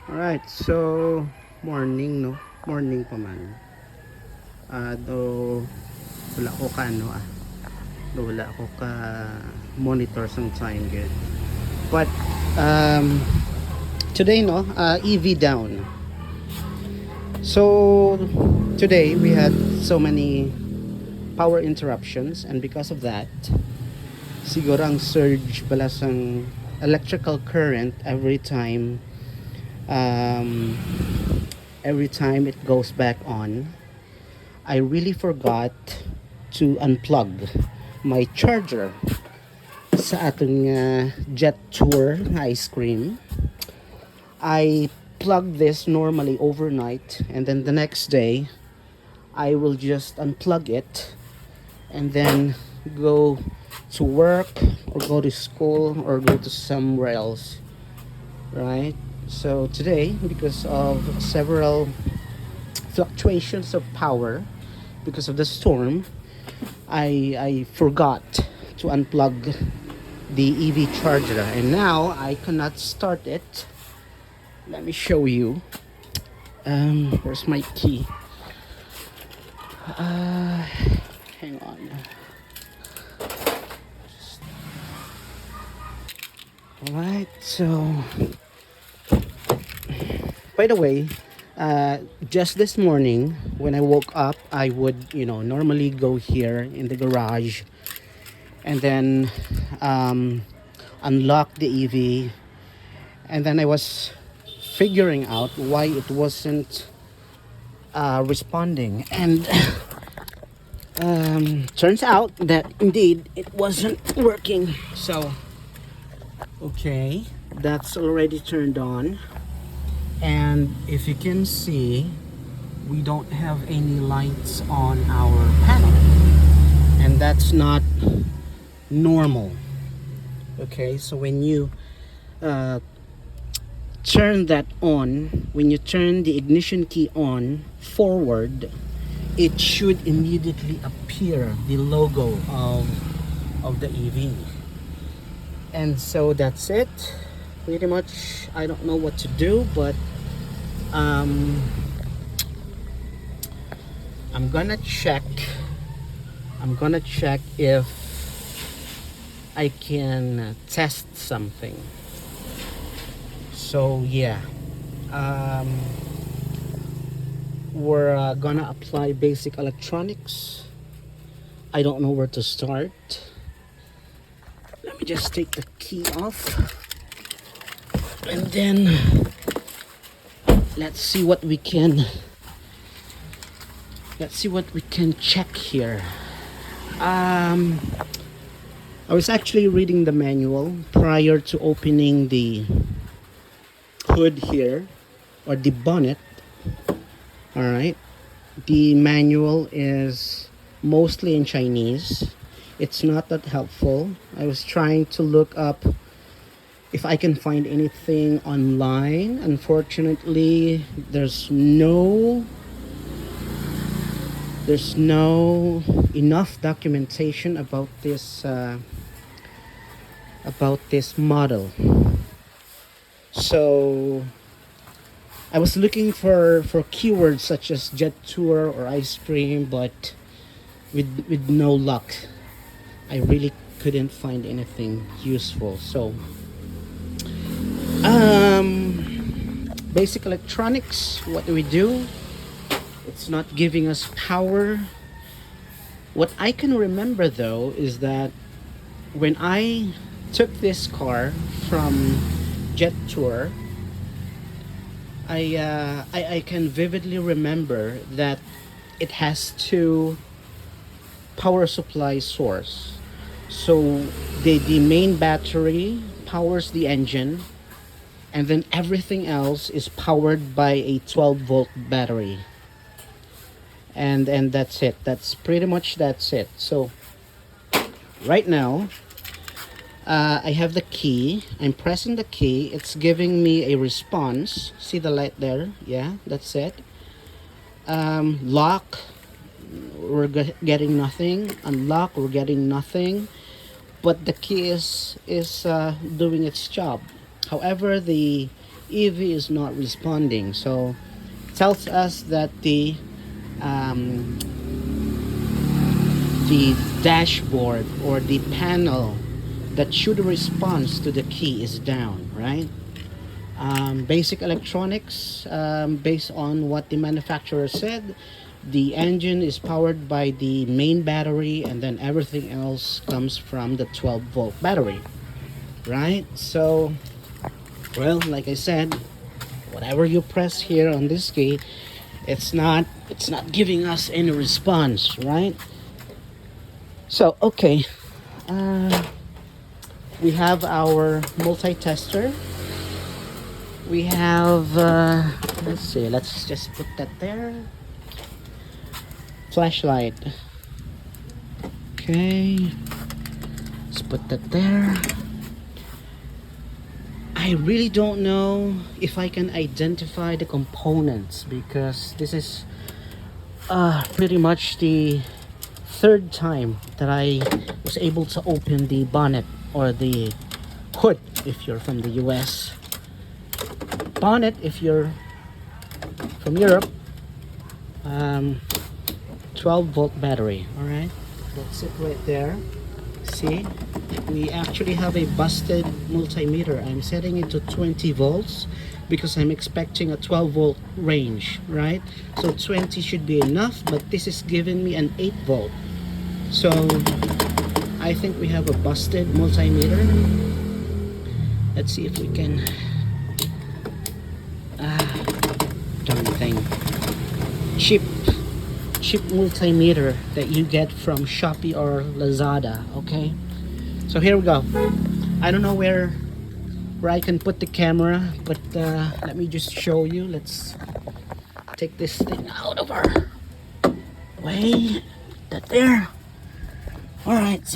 Alright, so morning no? Morning pa man. Though wala ko ka ano though wala ko ka monitor some time good. But today no, EV down. So today we had so many power interruptions, and because of that, siguro ang surge pala sang electrical current um, every time it goes back on. I really forgot to unplug my charger sa ating Jetour ice cream. I plug this normally overnight, and then the next day I will just unplug it and then go to work or go to school or go to somewhere else, right? So today, because of several fluctuations of power because of the storm, I forgot to unplug the EV charger, and now I cannot start it. Let me show you. Where's my key? Hang on. Alright, so by the way, just this morning when I woke up, I would, normally go here in the garage and then unlock the EV, and then I was figuring out why it wasn't responding, and turns out that indeed it wasn't working. So okay, that's already turned on, and if you can see, we don't have any lights on our panel, and that's not normal. Okay, so when you turn that on, when you turn the ignition key on forward, it should immediately appear the logo of the EV. And so that's it. Pretty much, I don't know what to do, but I'm gonna check if I can test something. So yeah, we're gonna apply basic electronics. I don't know where to start. Let me just take the key off, and then let's see what we can check here. I was actually reading the manual prior to opening the hood here, or the bonnet. All right, the manual is mostly in Chinese. It's not that helpful. I was trying to look up if I can find anything online. Unfortunately, there's no enough documentation about this model. So I was looking for keywords such as Jetour or ice cream, but with no luck. I really couldn't find anything useful. So basic electronics, what do we do? It's not giving us power. What I can remember though is that when I took this car from Jetour, I can vividly remember that it has two power supply source. So the main battery powers the engine, and then everything else is powered by a 12-volt battery. And that's it. That's it. So right now, I have the key. I'm pressing the key. It's giving me a response. See the light there? Yeah, that's it. Lock, we're getting nothing. Unlock, we're getting nothing. But the key is doing its job. However, the EV is not responding. So tells us that um, the dashboard or the panel that should respond to the key is down, right? Basic electronics, based on what the manufacturer said, the engine is powered by the main battery, and then everything else comes from the 12-volt battery, right? So, well, like I said, whatever you press here on this key, it's not giving us any response, right? So, okay, uh, we have our multi-tester. We have, let's see, let's just put that there. Flashlight. Okay, let's put that there. I really don't know if I can identify the components, because this is pretty much the third time that I was able to open the bonnet, or the hood if you're from the US, bonnet if you're from Europe. 12-volt battery. All right, that's it right there. See, we actually have a busted multimeter. I'm setting it to 20 volts because I'm expecting a 12-volt range, right? So 20 should be enough, but this is giving me an 8-volt. So I think we have a busted multimeter. Let's see if we can darn thing. Cheap multimeter that you get from Shopee or Lazada. Okay, so here we go. I don't know where I can put the camera, but let me just show you. Let's take this thing out of our way. That there. All right, so